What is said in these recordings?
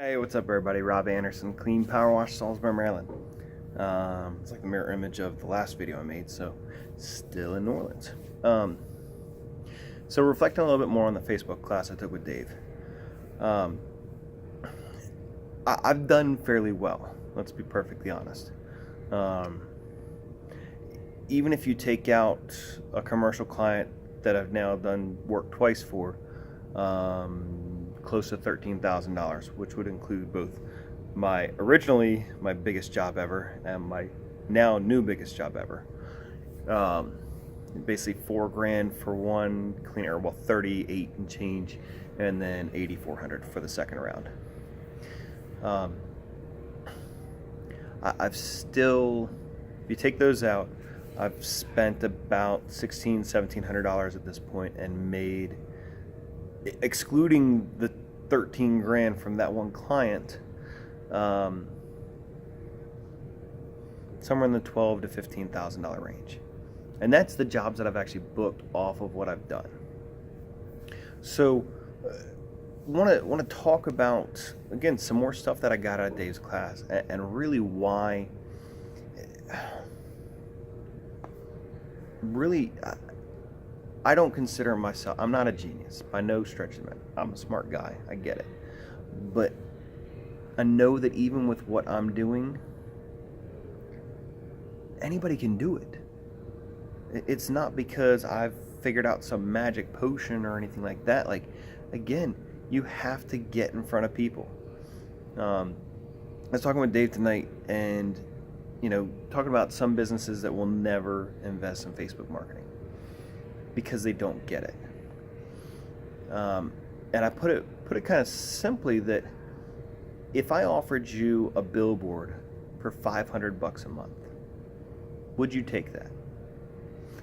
Hey, what's up everybody? Rob Anderson, Clean Power Wash, Salisbury, Maryland. It's like the mirror image of the last video I made, so still in New Orleans. So reflecting a little bit more on the Facebook class I took with Dave. I've done fairly well, let's be perfectly honest. Even if you take out a commercial client that I've now done work twice for, close to $13,000, which would include both my biggest job ever and my now new biggest job ever. Basically $4,000 for one cleaner, well 38 and change, and then 8,400 for the second round. I've still, if you take those out, I've spent about $1,700 at this point and made, excluding the $13,000 from that one client, somewhere in the $12,000 to $15,000 range, and that's the jobs that I've actually booked off of what I've done. So, want to talk about again some more stuff that I got out of Dave's class, and really why. Really, I don't consider myself, I'm not a genius by no stretch of it. I'm a smart guy, I get it. But I know that even with what I'm doing, anybody can do it. It's not because I've figured out some magic potion or anything like that. Like, again, you have to get in front of people. I was talking with Dave tonight, and talking about some businesses that will never invest in Facebook marketing because they don't get it. And I put it kind of simply that if I offered you a billboard for $500 a month, would you take that?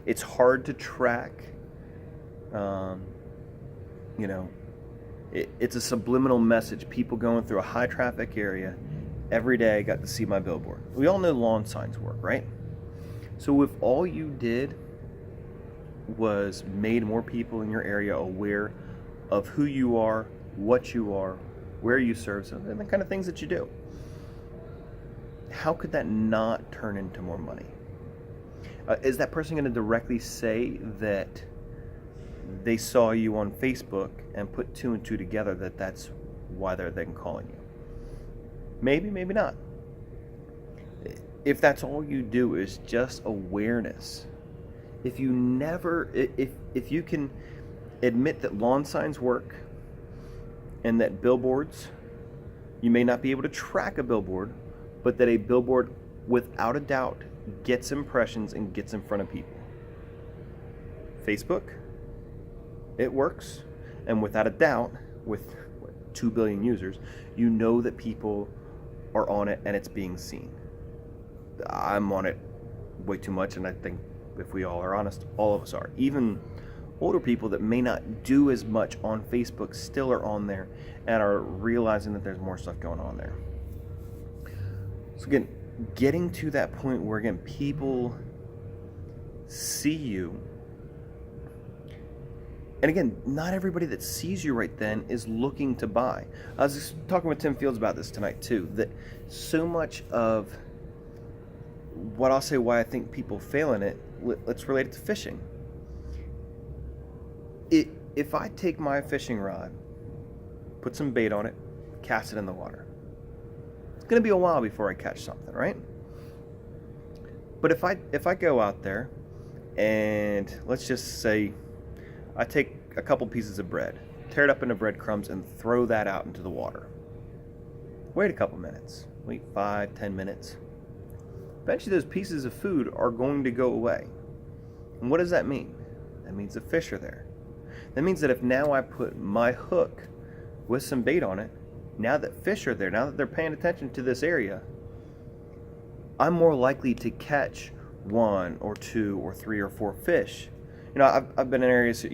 It's hard to track. It's a subliminal message. People going through a high traffic area every day got to see my billboard. We all know lawn signs work, right? So if all you did was made more people in your area aware of who you are, what you are, where you serve, and the kind of things that you do, how could that not turn into more money? Is that person going to directly say that they saw you on Facebook and put two and two together, that that's why they're then calling you? Maybe, maybe not. If that's all you do is just awareness, if you can admit that lawn signs work and that billboards, you may not be able to track a billboard, but that a billboard without a doubt gets impressions and gets in front of people. Facebook, it works, and without a doubt, with 2 billion users, you know that people are on it and it's being seen. I'm on it way too much, and I think if we all are honest, all of us are. Even older people that may not do as much on Facebook still are on there and are realizing that there's more stuff going on there. So again, getting to that point where again people see you, and again, not everybody that sees you right then is looking to buy. I was just talking with Tim Fields about this tonight too, that so much of what I'll say why I think people fail in it, let's relate it to fishing. If I take my fishing rod, put some bait on it, cast it in the water, it's going to be a while before I catch something, right? But if I go out there and let's just say I take a couple pieces of bread, tear it up into breadcrumbs, and throw that out into the water. Wait a couple minutes. Wait 5-10 minutes. Eventually those pieces of food are going to go away. And what does that mean? That means the fish are there. That means that if now I put my hook with some bait on it, now that fish are there, now that they're paying attention to this area, I'm more likely to catch 1 or 2 or 3 or 4 fish. I've been in areas,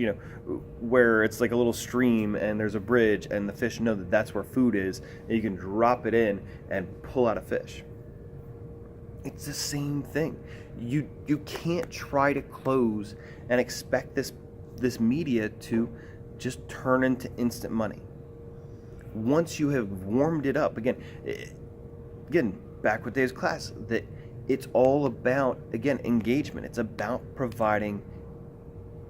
where it's like a little stream and there's a bridge and the fish know that that's where food is, and you can drop it in and pull out a fish. It's the same thing. You can't try to close and expect this media to just turn into instant money. once you have warmed it up, again, back with Dave's class, that it's all about, again, engagement. It's about providing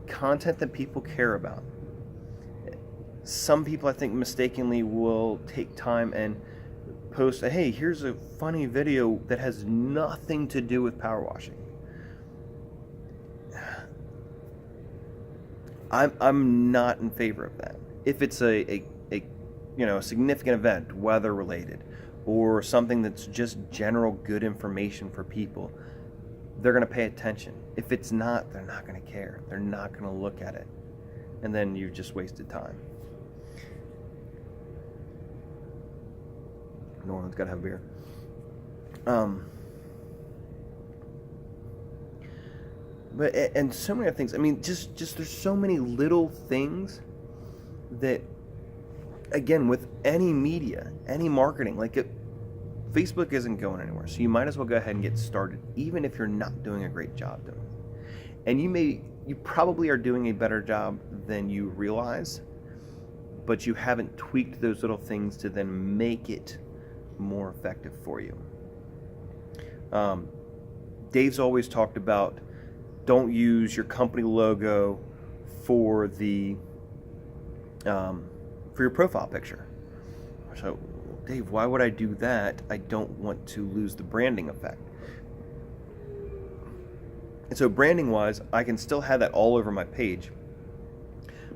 content that people care about. Some people, I think, mistakenly will take time and post, hey, here's a funny video that has nothing to do with power washing. I'm not in favor of that. If it's a significant event, weather related, or something that's just general good information for people, they're going to pay attention. If it's not, they're not going to care. They're not going to look at it. And then you've just wasted time. Norman's got to have beer. But and so many other things. I mean, just there's so many little things that, again, with any media, any marketing, Facebook isn't going anywhere. So you might as well go ahead and get started, even if you're not doing a great job doing it. And you probably are doing a better job than you realize, but you haven't tweaked those little things to then make it more effective for you. Dave's always talked about, don't use your company logo for your profile picture. So, Dave, why would I do that? I don't want to lose the branding effect. And so branding wise, I can still have that all over my page.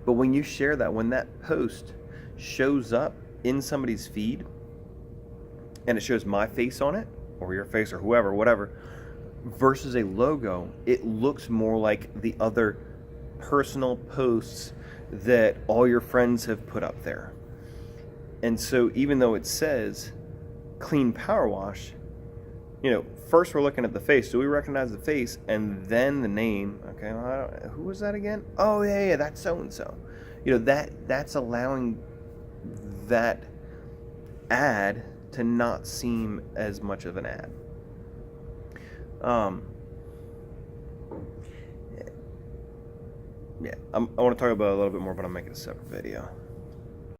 But when you share that, when that post shows up in somebody's feed and it shows my face on it, or your face, or whoever, whatever, versus a logo, it looks more like the other personal posts that all your friends have put up there. And so even though it says clean power wash, first we're looking at the face. Do we recognize the face? And then the name. Okay, well, who was that again? Oh, yeah, that's so-and-so. That's allowing that ad to not seem as much of an ad. I want to talk about it a little bit more, but I'm making a separate video.